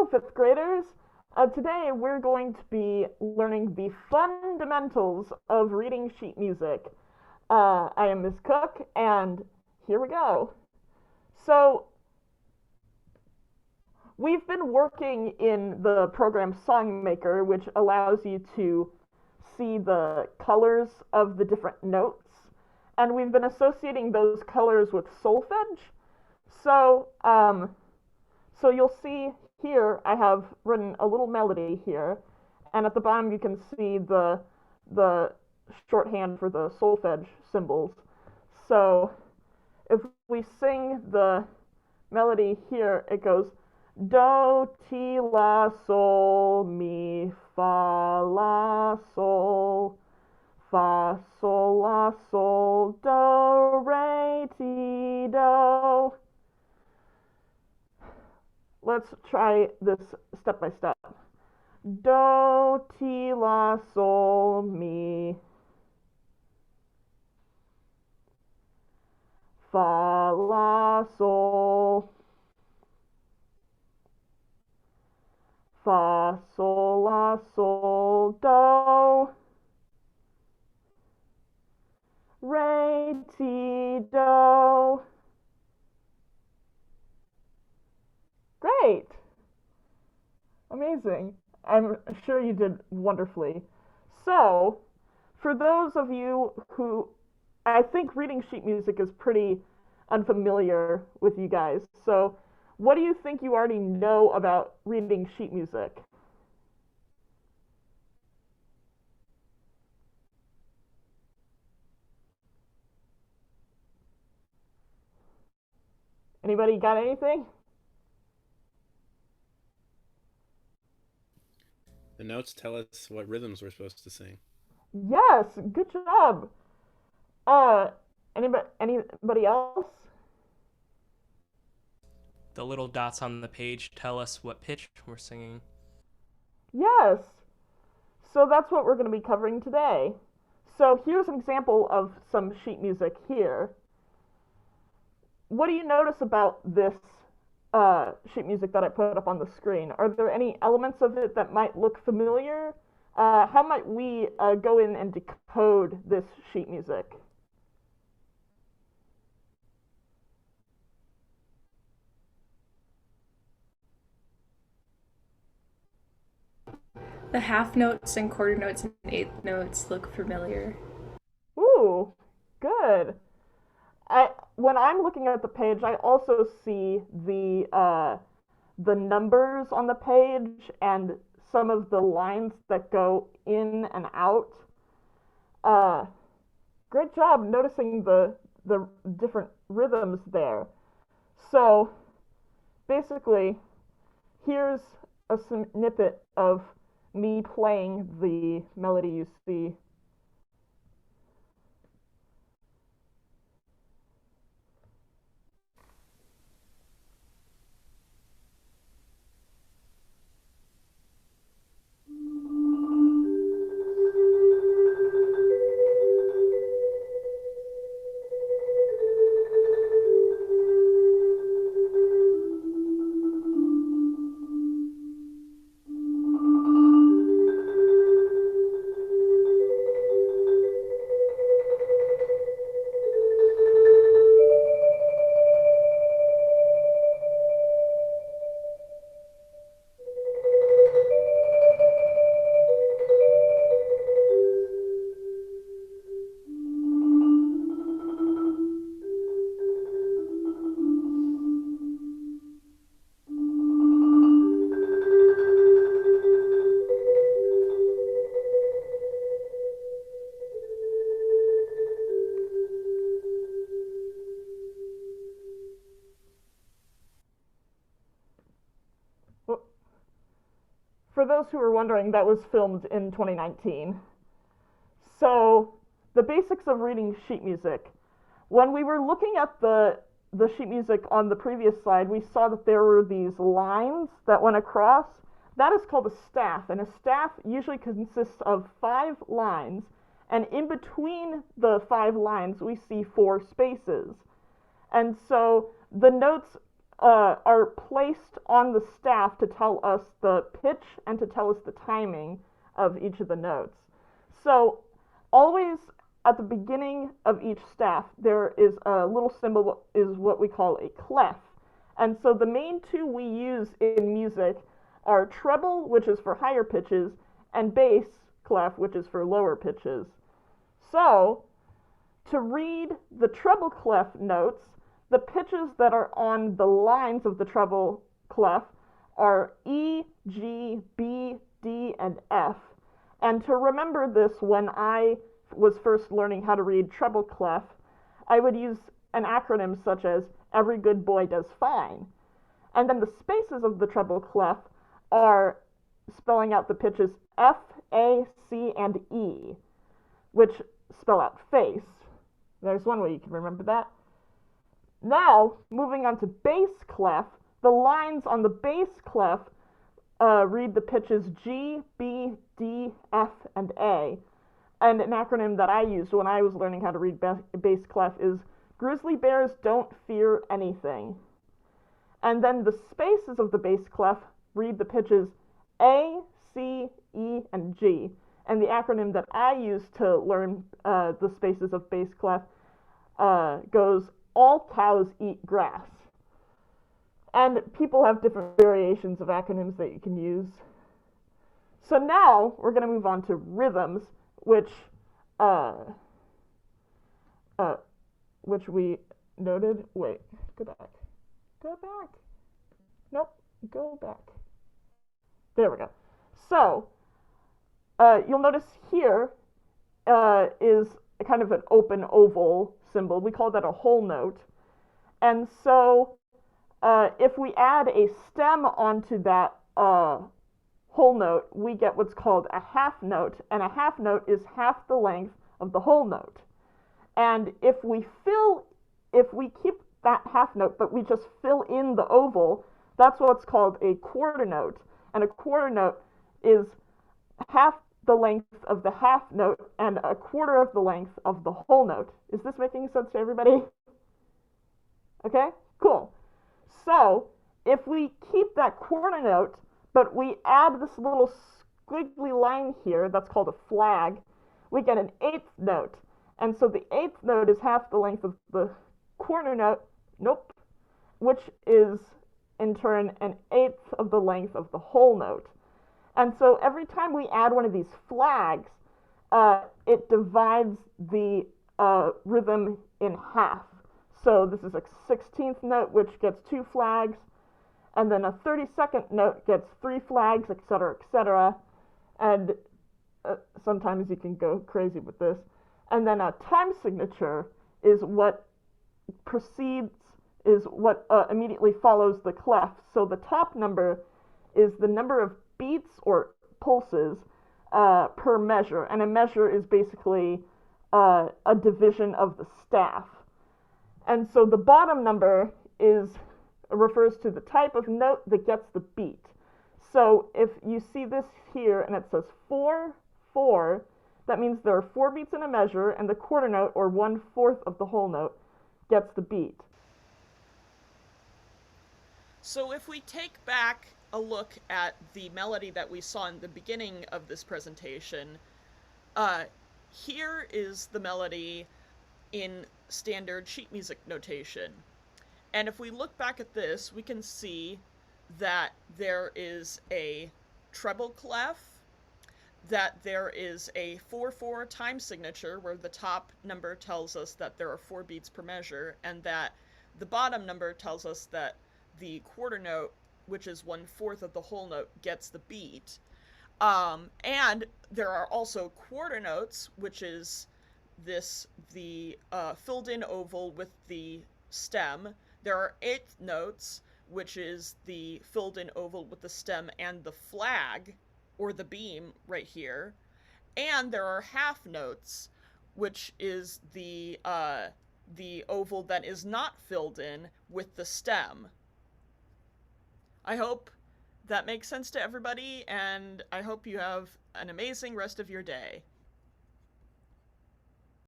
Hello, fifth graders. Today we're going to be learning the fundamentals of reading sheet music. I am Ms. Cook, and here we go. So, we've been working in the program Songmaker, which allows you to see the colors of the different notes, and we've been associating those colors with solfege. So, so you'll see here I have written a little melody here, and at the bottom you can see the shorthand for the solfege symbols. So if we sing the melody here, it goes do, ti, la, sol, mi, fa, la, sol, fa, sol, la, sol, do, re, ti, do. Let's try this step by step. Do, ti, la, sol, mi. Fa, la, sol. Fa, sol, la, sol, do. Re, ti, do. Great! Amazing. I'm sure you did wonderfully. So, for those of you who I think reading sheet music is pretty unfamiliar with you guys. So, what do you think you already know about reading sheet music? Anybody got anything? The notes tell us what rhythms we're supposed to sing. Yes, good job. Uh, anybody else? The little dots on the page tell us what pitch we're singing. Yes. So that's what we're going to be covering today. So here's an example of some sheet music here. What do you notice about this sheet music that I put up on the screen? Are there any elements of it that might look familiar? How might we go in and decode this sheet music? The half notes and quarter notes and eighth notes look familiar. Ooh, good. When I'm looking at the page, I also see the numbers on the page and some of the lines that go in and out. Uh, Great job noticing the different rhythms there. So basically, here's a snippet of me playing the melody you see. For those who are wondering, that was filmed in 2019. So, the basics of reading sheet music. When we were looking at the sheet music on the previous slide, we saw that there were these lines that went across. That is called a staff, and a staff usually consists of 5 lines, and in between the 5 lines, we see 4 spaces. And so the notes are placed on the staff to tell us the pitch and to tell us the timing of each of the notes. So always at the beginning of each staff, there is a little symbol, is what we call a clef. And so the main two we use in music are treble, which is for higher pitches, and bass clef, which is for lower pitches. So, to read the treble clef notes, the pitches that are on the lines of the treble clef are E, G, B, D, and F. And to remember this, when I was first learning how to read treble clef, I would use an acronym such as "Every good boy does fine." And then the spaces of the treble clef are spelling out the pitches F, A, C, and E, which spell out face. There's one way you can remember that. Now, moving on to bass clef, the lines on the bass clef read the pitches G, B, D, F, and A. And an acronym that I used when I was learning how to read bass clef is "Grizzly bears don't fear anything." And then the spaces of the bass clef read the pitches A, C, E, and G. And the acronym that I use to learn the spaces of bass clef goes "All cows eat grass." And people have different variations of acronyms that you can use. So now we're going to move on to rhythms, which we noted. Wait, go back. Go back. Nope, go back. There we go. So, you'll notice here is kind of an open oval symbol. We call that a whole note. And so, if we add a stem onto that whole note, we get what's called a half note, and a half note is half the length of the whole note. And if we keep that half note, but we just fill in the oval, that's what's called a quarter note. And a quarter note is half the length of the half note and a quarter of the length of the whole note. Is this making sense to everybody? Okay, cool. So, if we keep that quarter note, but we add this little squiggly line here, that's called a flag, we get an eighth note. And so the eighth note is half the length of the quarter note, which is in turn an eighth of the length of the whole note. And so every time we add one of these flags, it divides the rhythm in half. So this is a 16th note, which gets 2 flags, and then a 32nd note gets 3 flags, etc., etc. And sometimes you can go crazy with this. And then a time signature is what immediately follows the clef. So the top number is the number of beats or pulses per measure, and a measure is basically a division of the staff. And so the bottom number refers to the type of note that gets the beat. So if you see this here and it says 4, 4, that means there are 4 beats in a measure, and the quarter note, or 1/4 of the whole note, gets the beat. So if we take back a look at the melody that we saw in the beginning of this presentation, here is the melody in standard sheet music notation. And if we look back at this, we can see that there is a treble clef, that there is a 4/4 time signature where the top number tells us that there are 4 beats per measure, and that the bottom number tells us that the quarter note, which is 1/4 of the whole note, gets the beat. And there are also quarter notes, which is the filled in oval with the stem. There are eighth notes, which is the filled in oval with the stem and the flag, or the beam right here. And there are half notes, which is the oval that is not filled in with the stem. I hope that makes sense to everybody, and I hope you have an amazing rest of your day.